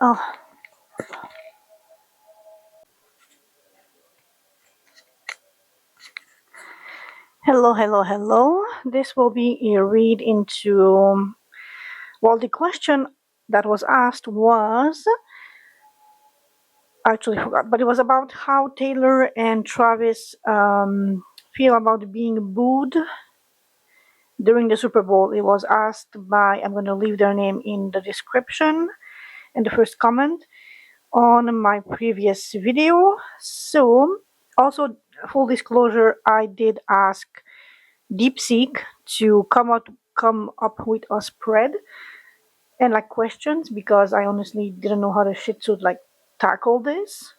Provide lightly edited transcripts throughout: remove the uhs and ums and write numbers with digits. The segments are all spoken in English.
Oh, hello, hello, hello. This will be a read into. Well, the question that was asked was. I actually forgot, but it was about how Taylor and Travis feel about being booed during the Super Bowl. It was asked by. I'm going to leave their name in the description and the first comment on my previous video. So, also, full disclosure, I did ask DeepSeek to come up with a spread and like questions because I honestly didn't know how the shit should like tackle this.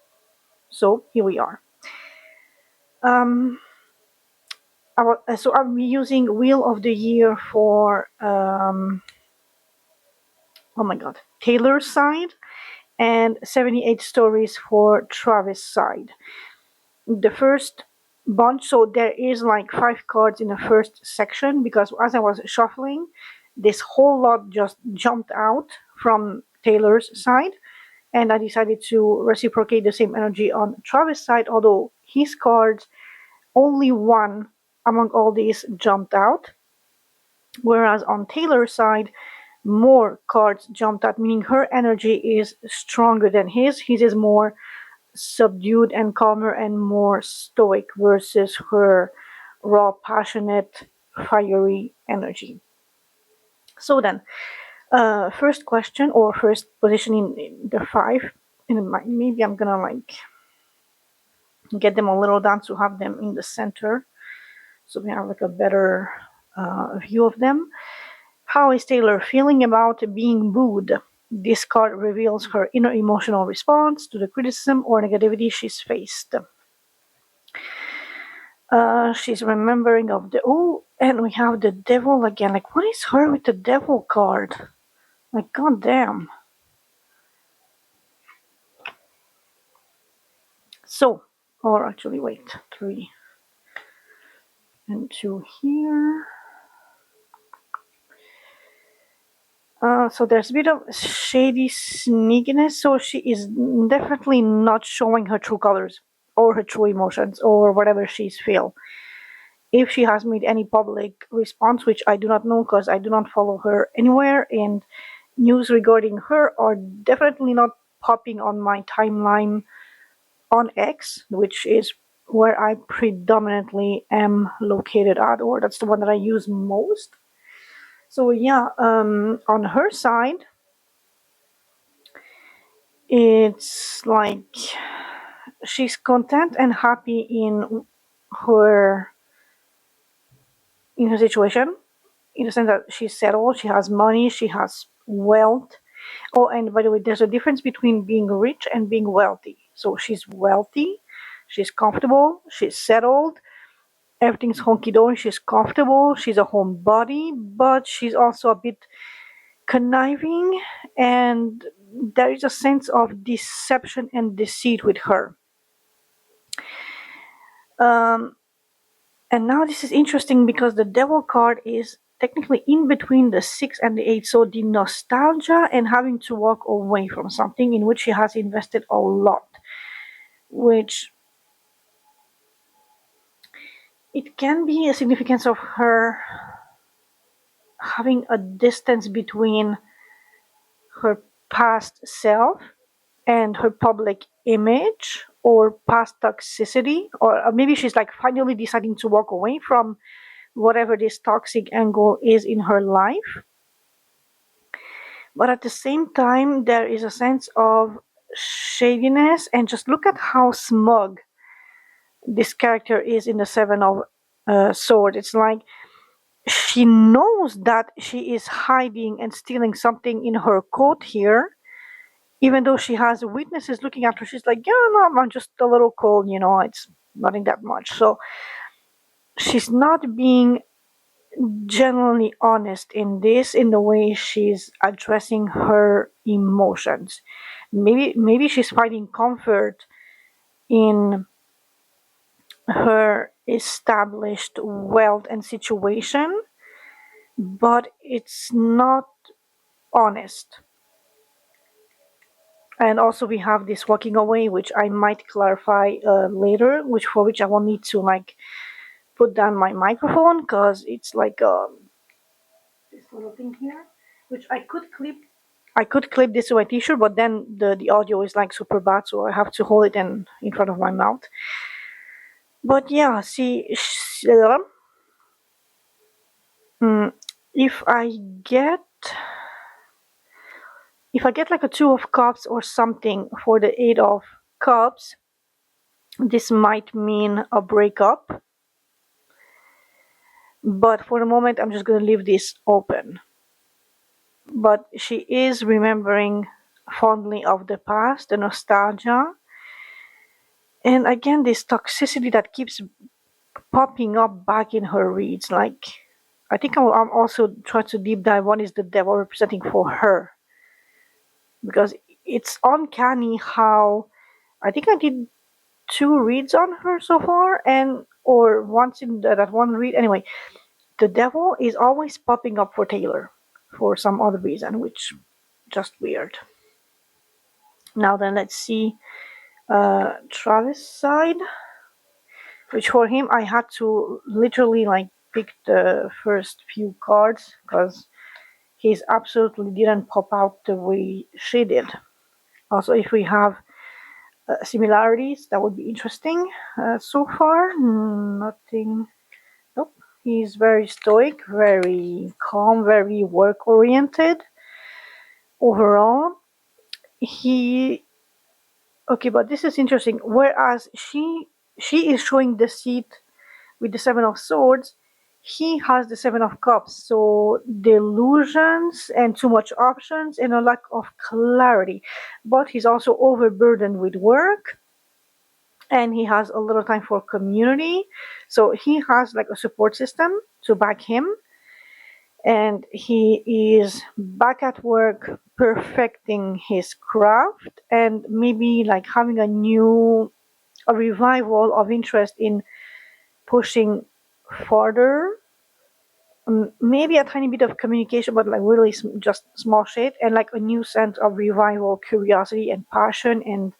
So here we are. Um, so I'm using Wheel of the Year for oh my god, Taylor's side and 78 stories for Travis' side. The first bunch, so there is like 5 cards in the first section because as I was shuffling, this whole lot just jumped out from Taylor's side, and I decided to reciprocate the same energy on Travis' side, although his cards, only one among all these jumped out, whereas on Taylor's side, more cards jumped out, meaning her energy is stronger than his. His is more subdued and calmer and more stoic versus her raw, passionate, fiery energy. So then, first question or first position in the 5, maybe I'm gonna like get them a little down to have them in the center so we have like a better view of them. How is Taylor feeling about being booed? This card reveals her inner emotional response to the criticism or negativity she's faced. She's remembering of the and we have the devil again. Like, what is her with the devil card? Like, goddamn. So, or actually, wait, 3 and 2 here. So there's a bit of shady sneakiness. So she is definitely not showing her true colors or her true emotions or whatever she's feel. If she has made any public response, which I do not know because I do not follow her anywhere, and news regarding her are definitely not popping on my timeline on X, which is where I predominantly am located at, or that's the one that I use most. So yeah, on her side, it's like she's content and happy her in her situation, in the sense that she's settled, she has money, she has wealth. Oh, and by the way, there's a difference between being rich and being wealthy. So she's wealthy, she's comfortable, she's settled, everything's honky dory, she's comfortable, she's a homebody, but she's also a bit conniving, and there is a sense of deception and deceit with her. Um, and now this is interesting because the devil card is technically in between the 6 and the 8. So the nostalgia and having to walk away from something in which she has invested a lot, which it can be a significance of her having a distance between her past self and her public image or past toxicity, or maybe she's like finally deciding to walk away from whatever this toxic angle is in her life. But at the same time, there is a sense of shadiness, and just look at how smug this character is in the 7 of Swords. It's like she knows that she is hiding and stealing something in her coat here, even though she has witnesses looking after her. She's like, yeah, no, I'm just a little cold, it's nothing that much. So she's not being genuinely honest in the way she's addressing her emotions. Maybe she's finding comfort in her established wealth and situation, but it's not honest. And also we have this walking away, which I might clarify later, which for which I will need to like put down my microphone because it's like this little thing here, which I could clip this to my t-shirt, but then the audio is like super bad, so I have to hold it in front of my mouth. But yeah, see, mm, if I get if I get like a two of cups or something for the eight of cups, this might mean a breakup. But for the moment, I'm just gonna leave this open. But she is remembering fondly of the past, the nostalgia, and again this toxicity that keeps popping up back in her reads. Like, I think I'm also trying to deep dive what is the devil representing for her, because it's uncanny how I think I did two reads on her so far, and or once in that one read. Anyway, the devil is always popping up for Taylor for some other reason, which just weird. Now then, let's see Travis' side, which for him I had to literally like pick the first few cards because his absolutely didn't pop out the way she did. Also, if we have similarities, that would be interesting. So far, nothing. Nope. He's very stoic, very calm, very work oriented. Overall, he okay, but this is interesting. Whereas she is showing deceit with the Seven of Swords, he has the Seven of Cups. So delusions and too much options and a lack of clarity. But he's also overburdened with work and he has a little time for community. So he has like a support system to back him. And he is back at work perfecting his craft and maybe like having a revival of interest in pushing further. Maybe a tiny bit of communication, but like really just small shit, and like a new sense of revival, curiosity, and passion, and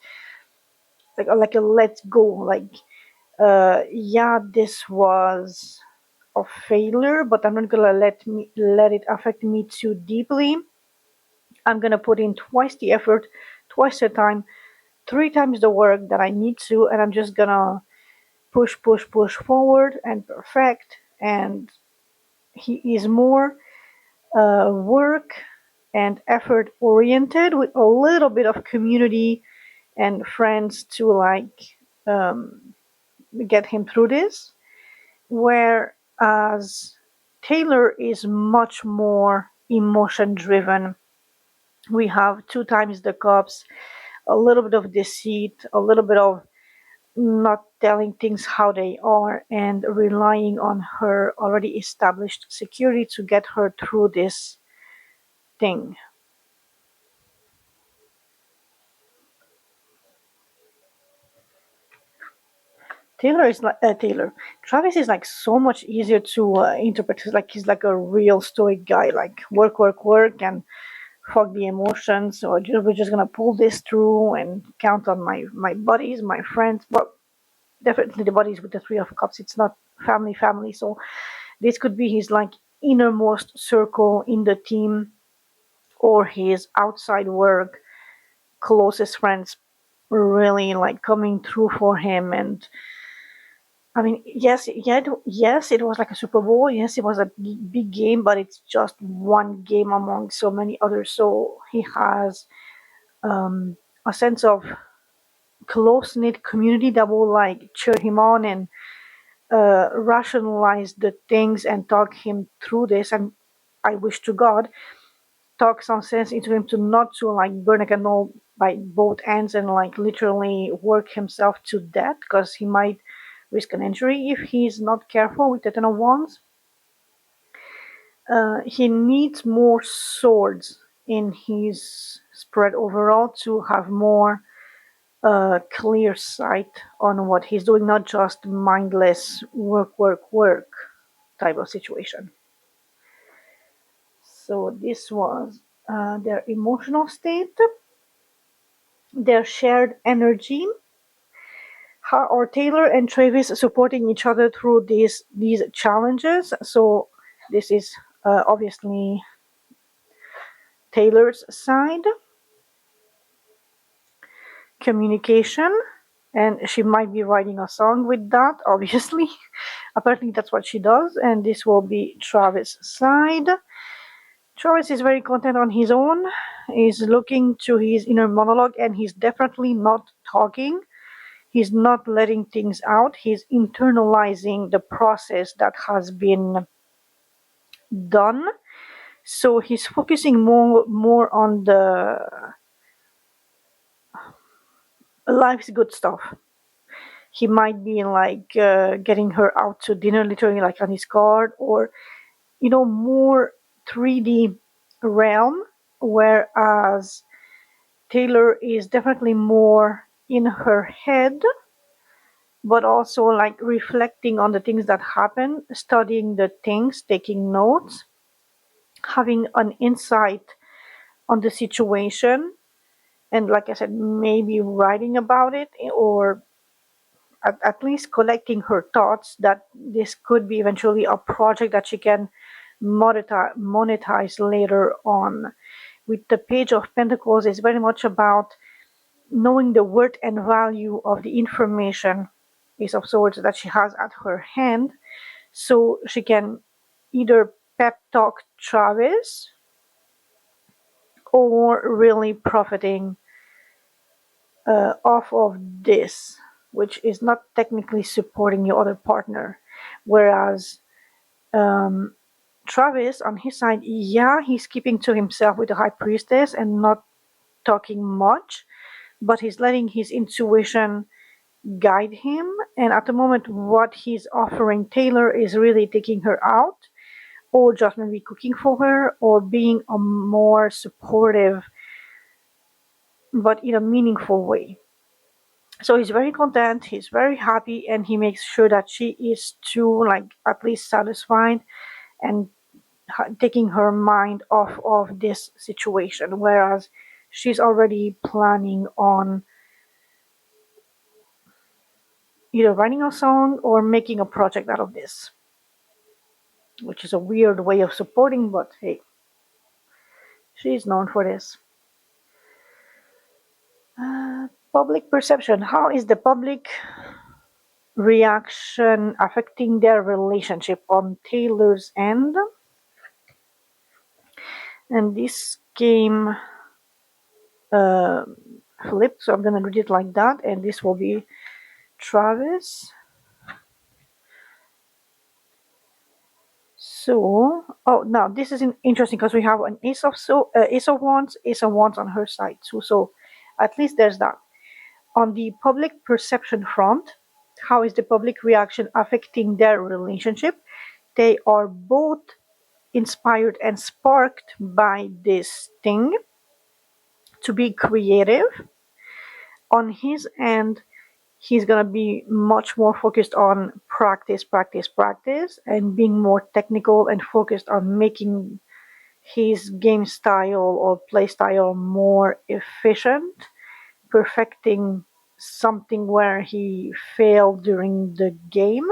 like a let's go. Like, yeah, this was a failure, but I'm not gonna let it affect me too deeply. I'm gonna put in twice the effort, twice the time, three times the work that I need to, and I'm just gonna push, push, push forward and perfect. And he is more work and effort oriented with a little bit of community and friends to like get him through this. Whereas Taylor is much more emotion driven. We have two times the cups, a little bit of deceit, a little bit of not telling things how they are, and relying on her already established security to get her through this thing. Taylor is like Taylor. Travis is like so much easier to interpret. He's like a real stoic guy. Like work, work, work, and fuck the emotions. So we're just gonna pull this through and count on my buddies, my friends. But definitely the buddies with the Three of Cups. It's not family, family. So this could be his like innermost circle in the team, or his outside work closest friends really like coming through for him. And I mean, yes, yeah, yes, it was like a Super Bowl. Yes, it was a big game, but it's just one game among so many others. So he has a sense of close knit community that will like cheer him on and rationalize the things and talk him through this. And I wish to God talk some sense into him to not to like burn a candle by both ends and like literally work himself to death because he might risk an injury if he's not careful with the Ten of Wands. He needs more swords in his spread overall to have more clear sight on what he's doing, not just mindless work, work, work type of situation. So this was their emotional state. their shared energy. How are Taylor and Travis supporting each other through these challenges? So this is obviously Taylor's side, communication, and she might be writing a song with that, obviously. Apparently, that's what she does, and this will be Travis' side. Travis is very content on his own. He's looking to his inner monologue, and he's definitely not talking. He's not letting things out. He's internalizing the process that has been done. So he's focusing more on the life's good stuff. He might be like getting her out to dinner, literally like on his card, or more 3D realm, whereas Taylor is definitely more in her head, but also like reflecting on the things that happen, studying the things, taking notes, having an insight on the situation, and like I said, maybe writing about it, or at least collecting her thoughts that this could be eventually a project that she can monetize later on. With the Page of Pentacles, is very much about knowing the worth and value of the information, Ace of Swords, that she has at her hand, so she can either pep talk Travis or really profiting off of this, which is not technically supporting your other partner. Whereas um, Travis, on his side, yeah, he's keeping to himself with the High Priestess and not talking much, but he's letting his intuition guide him. And at the moment, what he's offering Taylor is really taking her out, or just maybe cooking for her, or being a more supportive, but in a meaningful way. So he's very content, he's very happy, and he makes sure that she is too, like at least satisfied, and taking her mind off of this situation. Whereas she's already planning on either writing a song or making a project out of this, which is a weird way of supporting, but hey, she's known for this. Public perception. How is the public reaction affecting their relationship on Taylor's end? And this came uh, flipped, so I'm gonna read it like that, and this will be Travis. So, oh, now this is interesting because we have an Ace of Wands, Ace of Wands on her side too. So, at least there's that. On the public perception front, how is the public reaction affecting their relationship? They are both inspired and sparked by this thing to be creative. On his end, he's going to be much more focused on practice, practice, practice, and being more technical and focused on making his game style or play style more efficient, perfecting something where he failed during the game.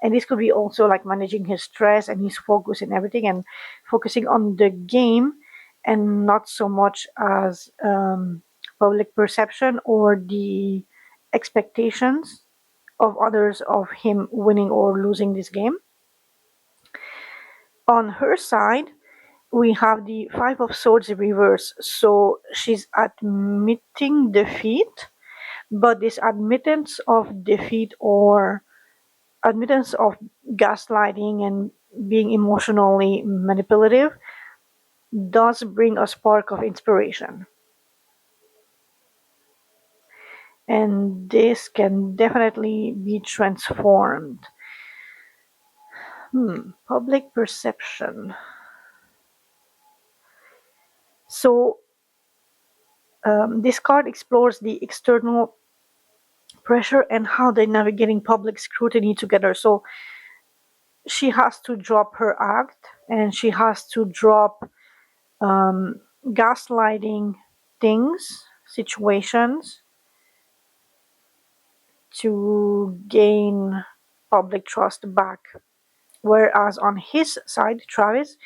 And this could be also like managing his stress and his focus and everything, and focusing on the game and not so much as public perception or the expectations of others of him winning or losing this game. On her side, we have the Five of Swords reverse. So she's admitting defeat, but this admittance of defeat or admittance of gaslighting and being emotionally manipulative does bring a spark of inspiration. And this can definitely be transformed. Public perception. So, this card explores the external pressure and how they're navigating public scrutiny together. So, she has to drop her act and she has to drop gaslighting things, situations to gain public trust back. Whereas on his side, Travis,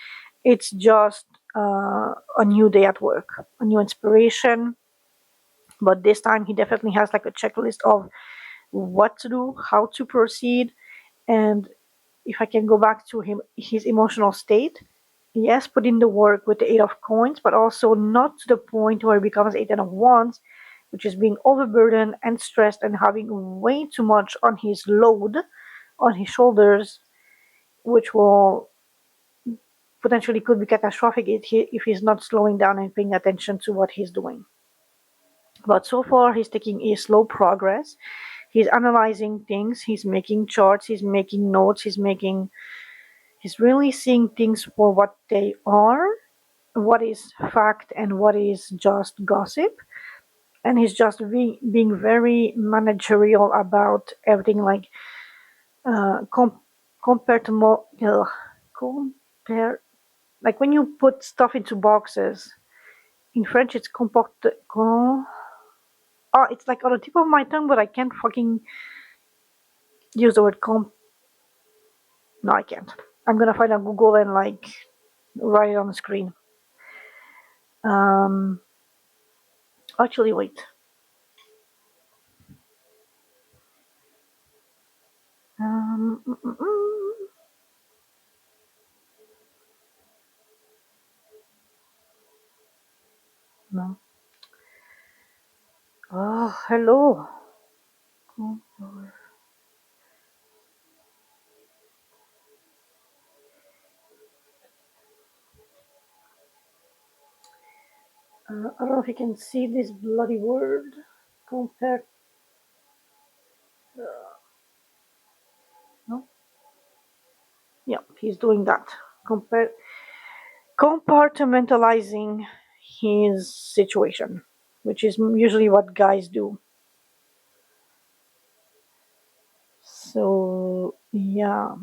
it's just a new day at work, a new inspiration. But this time, he definitely has like a checklist of what to do, how to proceed, and if I can go back to his emotional state, yes, put in the work with the Eight of Coins, but also not to the point where it becomes Eight of Wands, which is being overburdened and stressed and having way too much on his load, on his shoulders, which will potentially could be catastrophic if he's not slowing down and paying attention to what he's doing. But so far, he's taking a slow progress. He's analyzing things. He's making charts. He's making notes. He's really seeing things for what they are, what is fact and what is just gossip. And he's just being very managerial about everything, like uh, com- compared to compare, like when you put stuff into boxes. In French, it's comporte. Oh, it's like on the tip of my tongue, but I can't fucking use the word comp. No, I can't. I'm gonna find on Google and like write it on the screen. Um, actually, wait. Um, mm, mm, mm. No. Oh, hello. I don't know if you can see this bloody word. Compare. No. Yeah, he's doing that. Compare. Compartmentalizing his situation, which is usually what guys do. So yeah,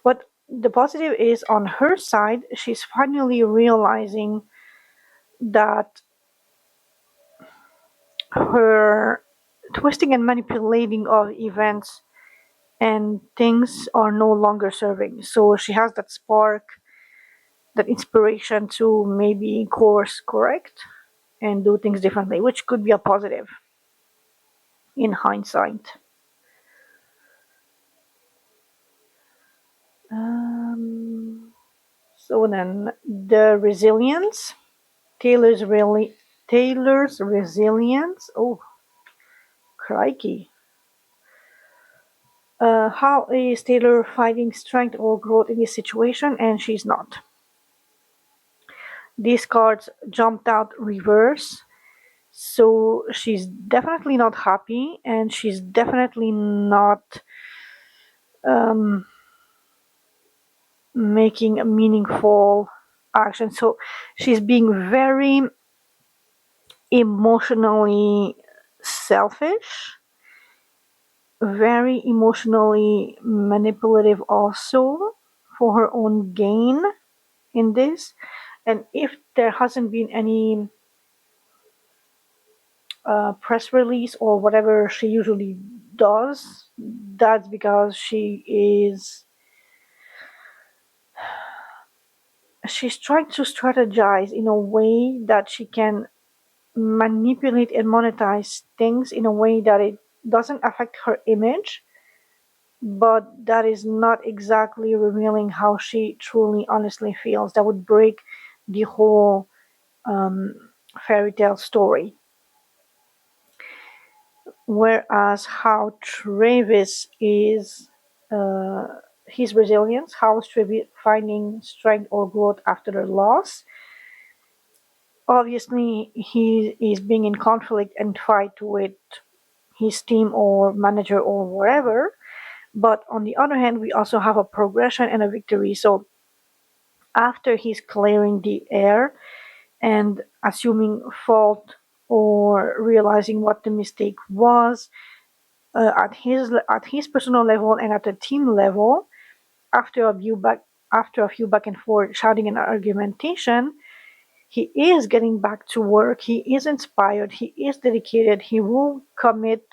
but the positive is on her side, she's finally realizing that her twisting and manipulating of events and things are no longer serving. So she has that spark, that inspiration to maybe course correct and do things differently, which could be a positive in hindsight. Um, so then the resilience, Taylor's really Taylor's resilience. Oh, crikey! How is Taylor finding strength or growth in this situation? And she's not. These cards jumped out reverse. So she's definitely not happy, and she's definitely not um, making a meaningful action. So she's being very emotionally selfish, very emotionally manipulative, also for her own gain in this. And if there hasn't been any press release or whatever she usually does, that's because she's trying to strategize in a way that she can manipulate and monetize things in a way that it doesn't affect her image, but that is not exactly revealing how she truly honestly feels. That would break the whole fairy tale story. Whereas how Travis is, uh, his resilience, how is Travis finding strength or growth after the loss. Obviously, he is being in conflict and fight with his team or manager or wherever. But on the other hand, we also have a progression and a victory. So after he's clearing the air and assuming fault or realizing what the mistake was, at his personal level and at the team level, after a few back and forth shouting and argumentation, he is getting back to work, he is inspired, he is dedicated, he will commit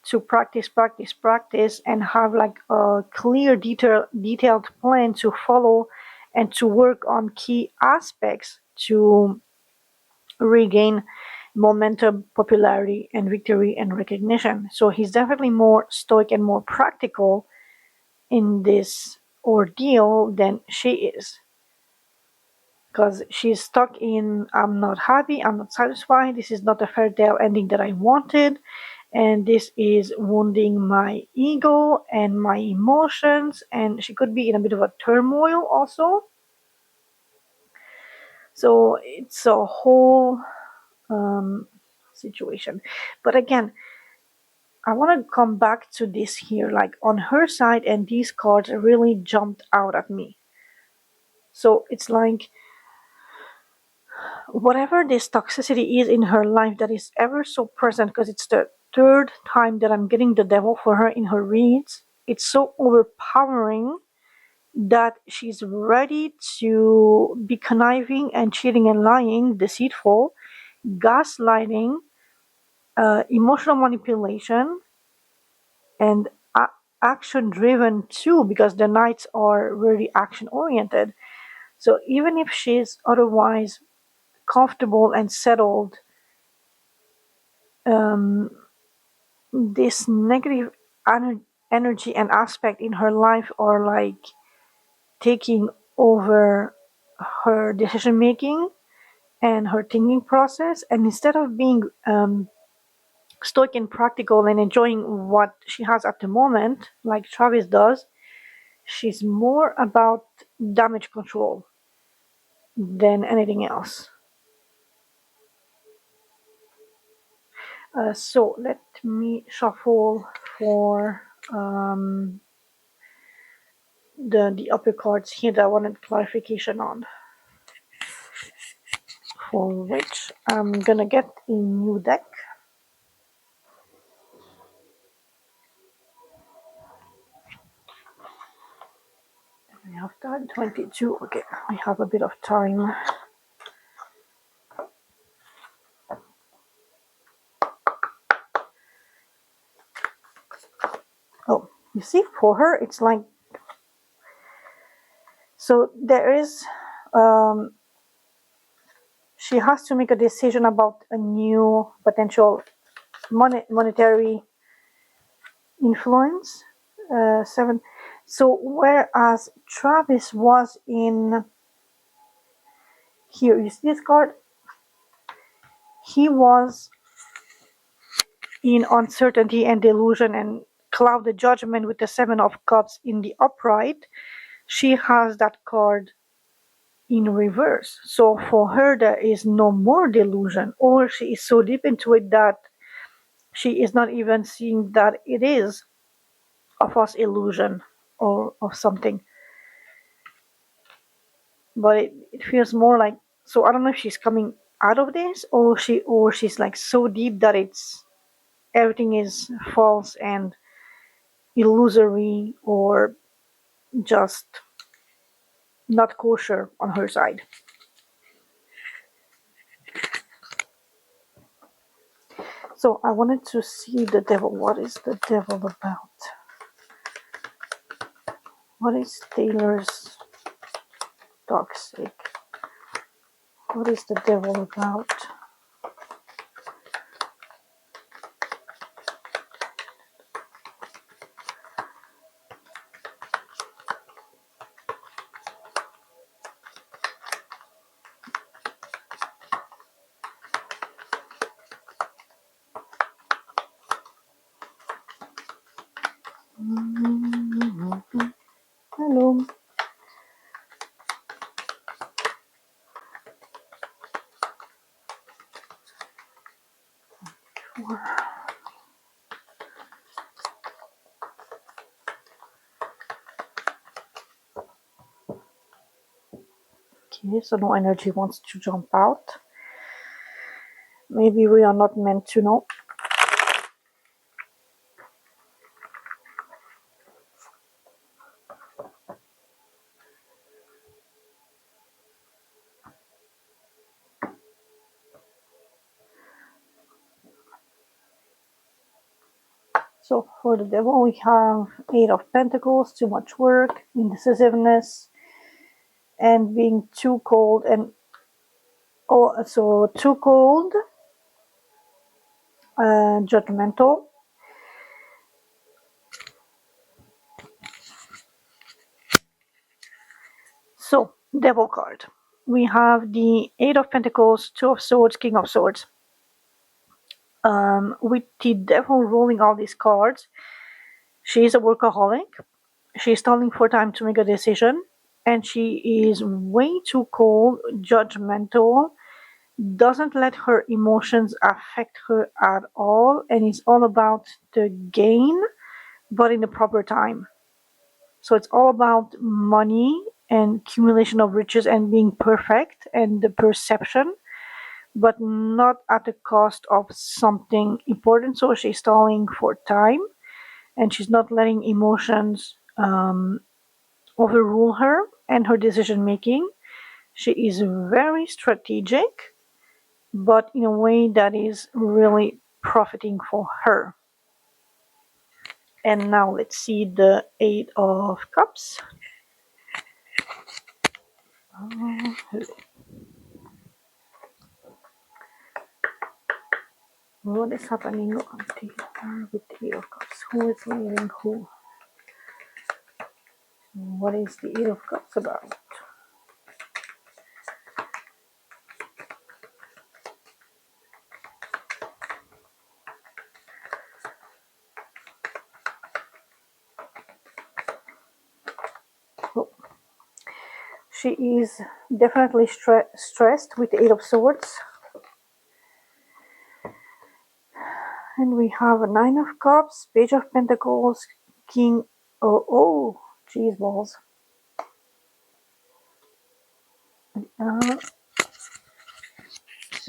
to practice, practice, practice, and have like a clear, detailed plan to follow and to work on key aspects to regain momentum, popularity, and victory and recognition. So he's definitely more stoic and more practical in this ordeal than she is. Because she's stuck in, I'm not happy, I'm not satisfied, this is not a fairy tale ending that I wanted, and this is wounding my ego and my emotions, and she could be in a bit of a turmoil also. So it's a whole situation. But again, I want to come back to this here, like on her side, and these cards really jumped out at me. So it's like whatever this toxicity is in her life that is ever so present, because it's the third time that I'm getting the devil for her in her reads, it's so overpowering that she's ready to be conniving and cheating and lying, deceitful, gaslighting, emotional manipulation, and action driven too, because the knights are really action oriented. So even if she's otherwise comfortable and settled, um, this negative energy and aspect in her life are like taking over her decision making and her thinking process. And instead of being stoic and practical and enjoying what she has at the moment, like Travis does, she's more about damage control than anything else. So let me shuffle for the upper cards here that I wanted clarification on, for which I'm gonna get a new deck. I have that 22. Okay, I have a bit of time. Oh, you see, for her, it's like, so there is, um, she has to make a decision about a new potential monetary influence. Seven. So whereas Travis was in here, you see this card, he was in uncertainty and delusion and clouded judgment with the Seven of Cups in the upright. She has that card in reverse. So for her, there is no more delusion, or she is so deep into it that she is not even seeing that it is a false illusion or of something. But it feels more like, so I don't know if she's coming out of this, or she's like so deep that it's everything is false and illusory, or just not kosher on her side. So I wanted to see the devil. What is the devil about? What is Taylor's toxic? What is the devil about? Hello. Okay, so no energy wants to jump out. Maybe we are not meant to know. So for the devil, we have Eight of Pentacles, too much work, indecisiveness, and being too cold and too cold, judgmental. So devil card. We have the Eight of Pentacles, Two of Swords, King of Swords. With the devil ruling all these cards, she is a workaholic. She's stalling for time to make a decision, and she is way too cold, judgmental, doesn't let her emotions affect her at all, and it's all about the gain, but in the proper time. So it's all about money and accumulation of riches and being perfect and the perception, but not at the cost of something important. So she's stalling for time, and she's not letting emotions overrule her and her decision making. She is very strategic, but in a way that is really profiting for her. And now let's see the Eight of Cups. What is happening with the Eight of Cups? Who is leaving who? What is the Eight of Cups about? Oh. She is definitely stressed with the Eight of Swords. And we have a Nine of Cups, Page of Pentacles, King. Oh, cheese balls.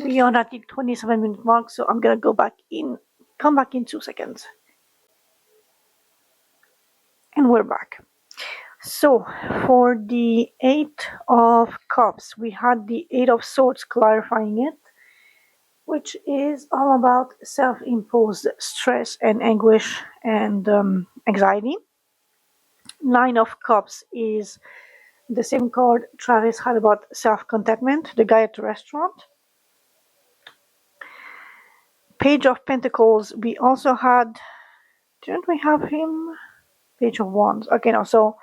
We are at the 27-minute mark, so I'm gonna come back in 2 seconds. And we're back. So for the Eight of Cups, we had the Eight of Swords clarifying it, which is all about self-imposed stress and anguish and anxiety. Nine of Cups is the same card Travis had about self-contentment, the guy at the restaurant. Page of Pentacles, we also had, didn't we have him? Page of Wands. Okay, no, so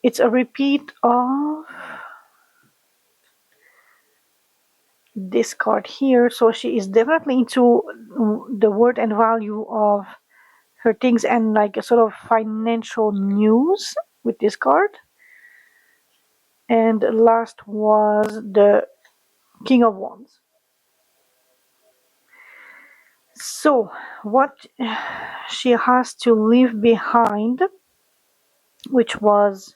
it's a repeat of this card here. So she is definitely into the worth and value of her things and like a sort of financial news with this card. And last was the King of Wands. So what she has to leave behind, which was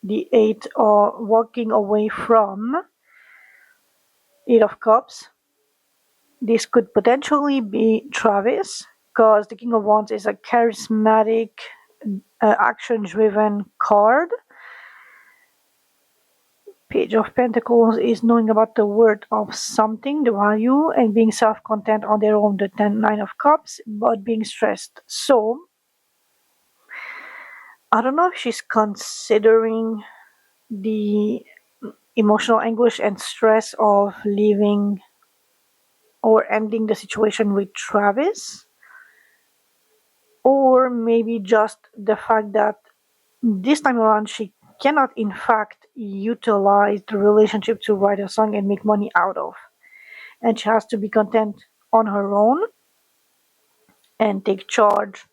the Eight or walking away from, Eight of Cups. This could potentially be Travis, because the King of Wands is a charismatic, action-driven card. Page of Pentacles is knowing about the worth of something, the value, and being self-content on their own, the Nine of Cups, but being stressed. So, I don't know if she's considering the emotional anguish and stress of leaving or ending the situation with Travis, or maybe just the fact that this time around she cannot in fact utilize the relationship to write a song and make money out of, and she has to be content on her own and take charge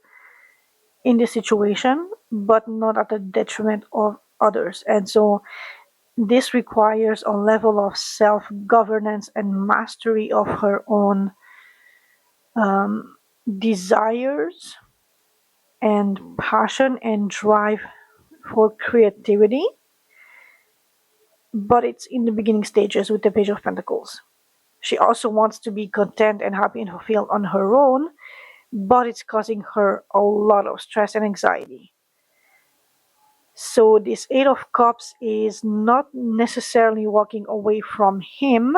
in the situation, but not at the detriment of others. And so this requires a level of self-governance and mastery of her own desires and passion and drive for creativity, but it's in the beginning stages with the Page of Pentacles. She also wants to be content and happy and fulfilled on her own, but it's causing her a lot of stress and anxiety. So this Eight of Cups is not necessarily walking away from him,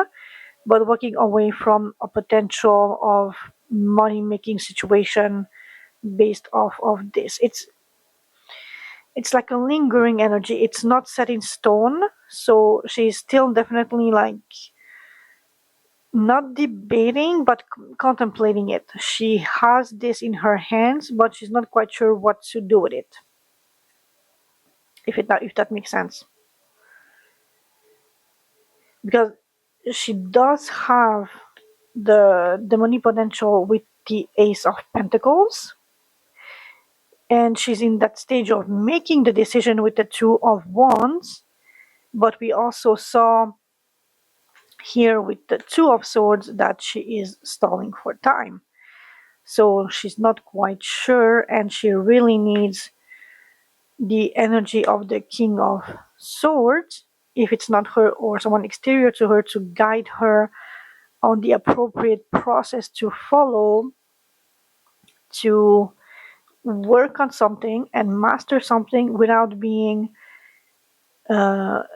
but walking away from a potential of money-making situation based off of this. It's like a lingering energy. It's not set in stone, so she's still definitely like not debating but contemplating it. She has this in her hands, but she's not quite sure what to do with it. If that makes sense, because she does have the money potential with the Ace of Pentacles, and she's in that stage of making the decision with the Two of Wands. But we also saw here with the Two of Swords that she is stalling for time. So she's not quite sure, and she really needs the energy of the King of Swords, if it's not her or someone exterior to her, to guide her on the appropriate process to follow to work on something and master something without being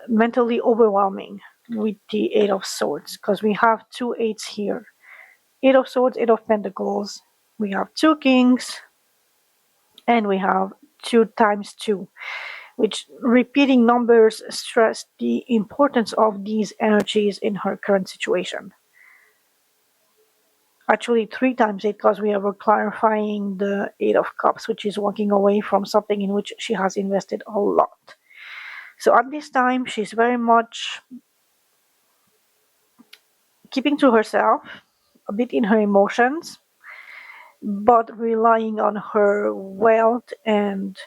mentally overwhelming with the Eight of Swords, because we have two eights here. Eight of Swords, Eight of Pentacles. We have two kings, and we have 2 times 2, which repeating numbers stress the importance of these energies in her current situation. Actually, 3 times 8, because we are clarifying the Eight of Cups, which is walking away from something in which she has invested a lot. So at this time, she's very much keeping to herself, a bit in her emotions, but relying on her wealth and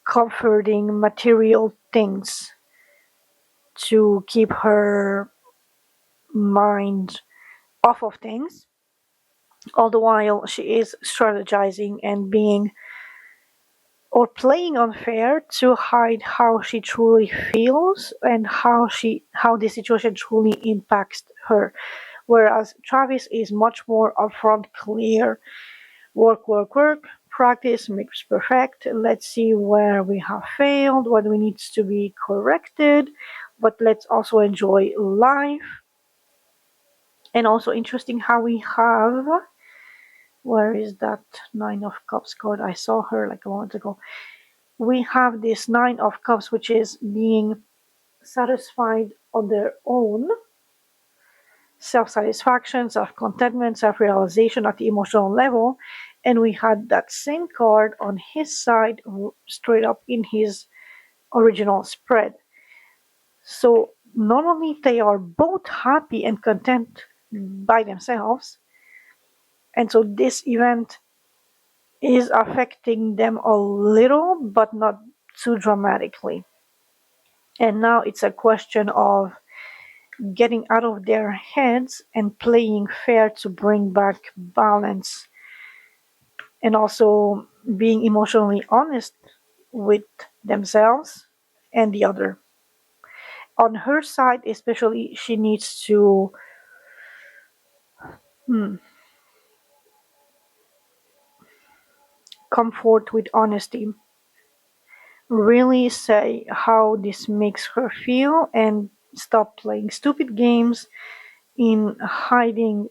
comforting material things to keep her mind off of things. All the while, she is strategizing and being or playing unfair to hide how she truly feels and how the situation truly impacts her. Whereas Travis is much more upfront, clear, work, work, work, practice makes perfect. Let's see where we have failed, what we needs to be corrected, but let's also enjoy life. And also interesting how we have, where is that Nine of Cups card? I saw her like a moment ago. We have this Nine of Cups, which is being satisfied on their own, self-satisfaction, self-contentment, self-realization at the emotional level. And we had that same card on his side, straight up in his original spread. So not only they are both happy and content by themselves, and so this event is affecting them a little, but not too dramatically. And now it's a question of getting out of their heads and playing fair to bring back balance, and also being emotionally honest with themselves and the other. On her side, especially, she needs to comfort with honesty, really say how this makes her feel, and stop playing stupid games in hiding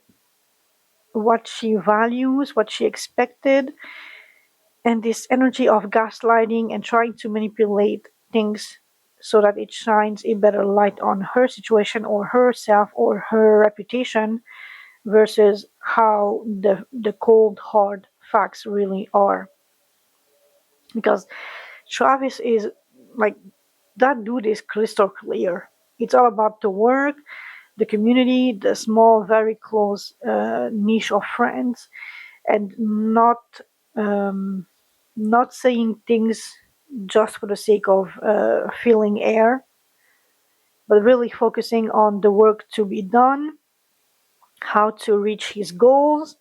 what she values, what she expected, and this energy of gaslighting and trying to manipulate things so that it shines a better light on her situation or herself or her reputation versus how the cold hard facts really are. Because Travis is like, that dude is crystal clear. It's all about the work, the community, the small, very close niche of friends, and not saying things just for the sake of filling air, but really focusing on the work to be done, how to reach his goals.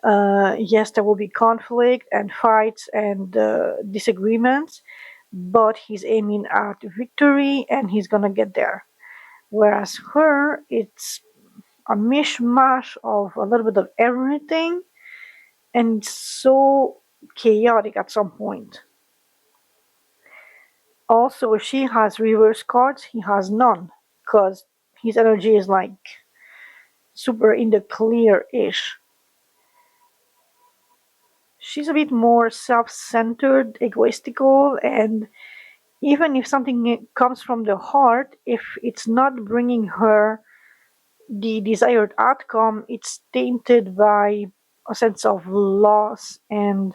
Yes, there will be conflict and fights and disagreements, but he's aiming at victory and he's gonna get there. Whereas her, it's a mishmash of a little bit of everything, and it's so chaotic at some point. Also, if she has reverse cards, he has none, because his energy is like super in the clear-ish. She's a bit more self-centered, egoistical, and even if something comes from the heart, if it's not bringing her the desired outcome, it's tainted by a sense of loss and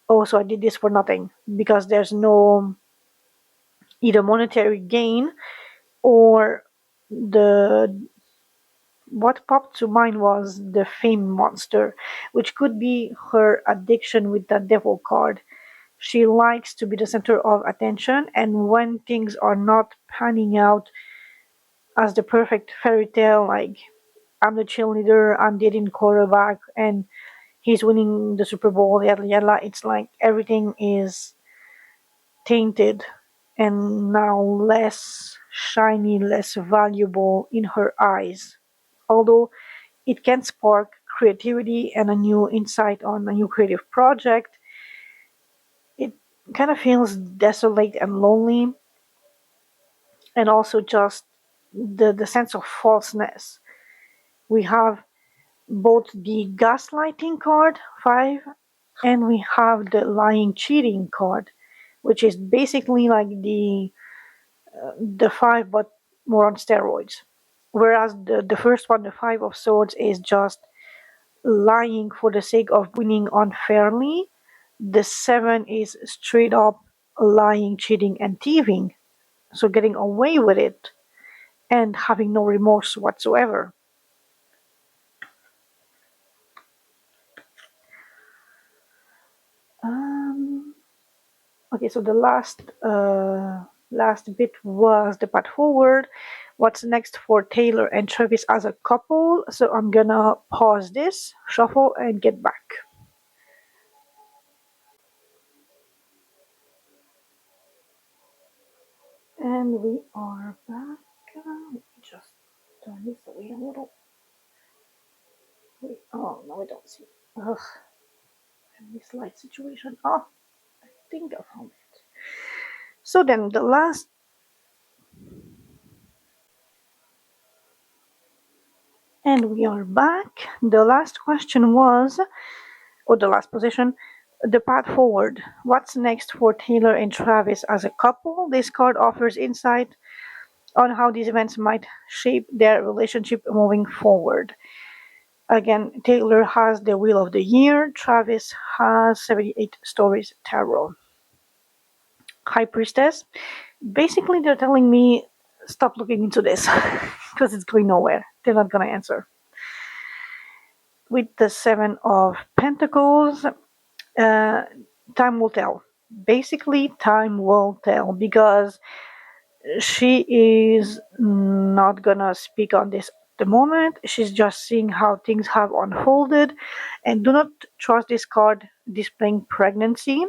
also I did this for nothing because there's no either monetary gain or the what popped to mind was the fame monster, which could be her addiction with the devil card. She likes to be the center of attention, and when things are not panning out as the perfect fairy tale, like I'm the cheerleader, I'm dating quarterback, and he's winning the Super Bowl, yada yada, it's like everything is tainted and now less shiny, less valuable in her eyes. Although it can spark creativity and a new insight on a new creative project, it kind of feels desolate and lonely, and also just the sense of falseness. We have both the gaslighting card, 5, and we have the lying cheating card, which is basically like the 5 but more on steroids. Whereas the first one, the 5 of swords, is just lying for the sake of winning unfairly. The 7 is straight up lying, cheating, and thieving. So getting away with it and having no remorse whatsoever. Um, okay, so the last bit was the path forward. What's next for Taylor and Travis as a couple? So I'm gonna pause this, shuffle, and get back. And we are back. Let me just turn this away a little. Wait, oh, no, I don't see. Ugh, this light situation. Oh, I think I found it. So then the last, and we are back. The last question was, or the last position, the path forward. What's next for Taylor and Travis as a couple? This card offers insight on how these events might shape their relationship moving forward. Again, Taylor has the Wheel of the Year, Travis has 78 Stories Tarot. High Priestess. Basically, they're telling me stop looking into this because it's going nowhere. They're not going to answer. With the Seven of Pentacles, time will tell. Basically, time will tell because she is not gonna speak on this at the moment. She's just seeing how things have unfolded, and do not trust this card displaying pregnancy.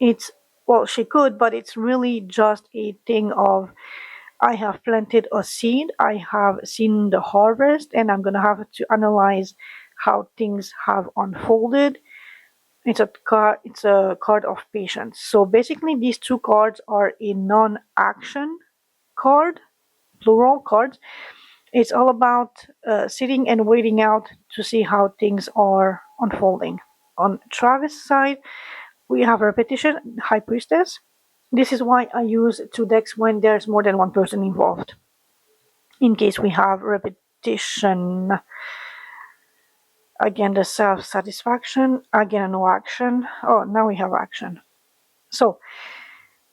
It's well, she could, but it's really just a thing of I have planted a seed, I have seen the harvest, and I'm gonna have to analyze how things have unfolded. It's a card of patience. So basically these two cards are a non-action card, plural cards. It's all about sitting and waiting out to see how things are unfolding. On Travis' side, we have repetition, High Priestess. This is why I use two decks when there's more than one person involved. In case we have repetition, again the self-satisfaction, again no action. Oh, now we have action. So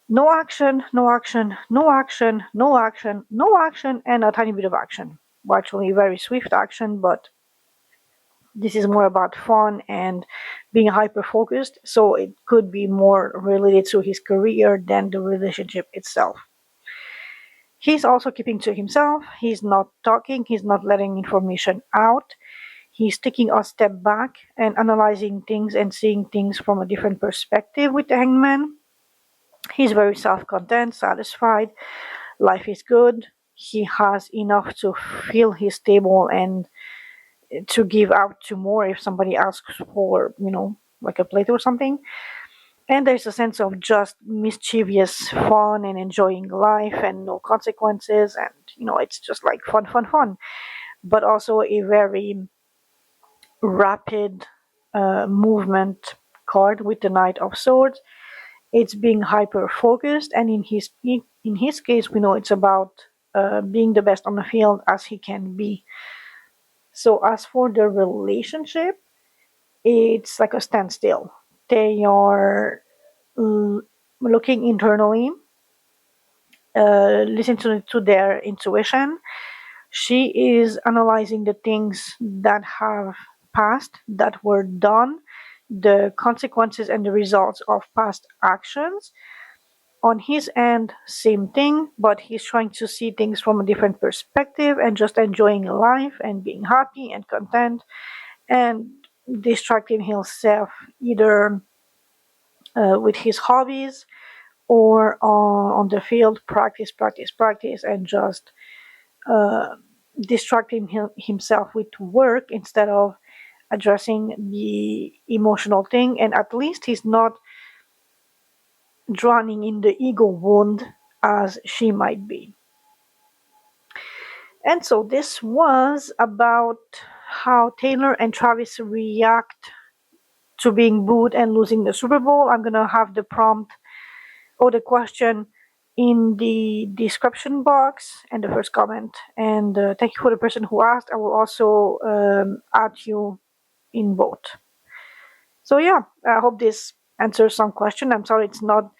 no action, no action, no action, no action, no action, and a tiny bit of action. Well, actually, very swift action, but this is more about fun and being hyper focused, so it could be more related to his career than the relationship itself. He's also keeping to himself, he's not talking, he's not letting information out. He's taking a step back and analyzing things and seeing things from a different perspective with the hangman. He's very self content, satisfied, life is good. He has enough to feel he's stable and to give out to more if somebody asks for, like a plate or something. And there's a sense of just mischievous fun and enjoying life and no consequences. And, it's just like fun, fun, fun. But also a very rapid, movement card with the Knight of Swords. It's being hyper focused, and in his case, we know it's about being the best on the field as he can be. So as for the relationship, it's like a standstill. They are looking internally, listening to their intuition. She is analyzing the things that have passed, that were done, the consequences and the results of past actions. On his end, same thing, but he's trying to see things from a different perspective and just enjoying life and being happy and content and distracting himself either with his hobbies or on the field, practice, practice, practice, and just uh, distracting himself with work instead of addressing the emotional thing. And at least he's not drowning in the ego wound as she might be. And so this was about how Taylor and Travis react to being booed and losing the Super Bowl. I'm gonna have the prompt or the question in the description box and the first comment. And thank you for the person who asked. I will also add you in both. So yeah, I hope this answers some question. I'm sorry it's not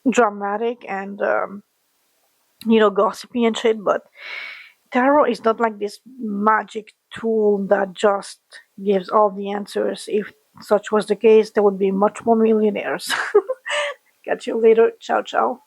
dramatic and gossipy and shit, but tarot is not like this magic tool that just gives all the answers. If such was the case, there would be much more millionaires. Catch you later. Ciao, ciao.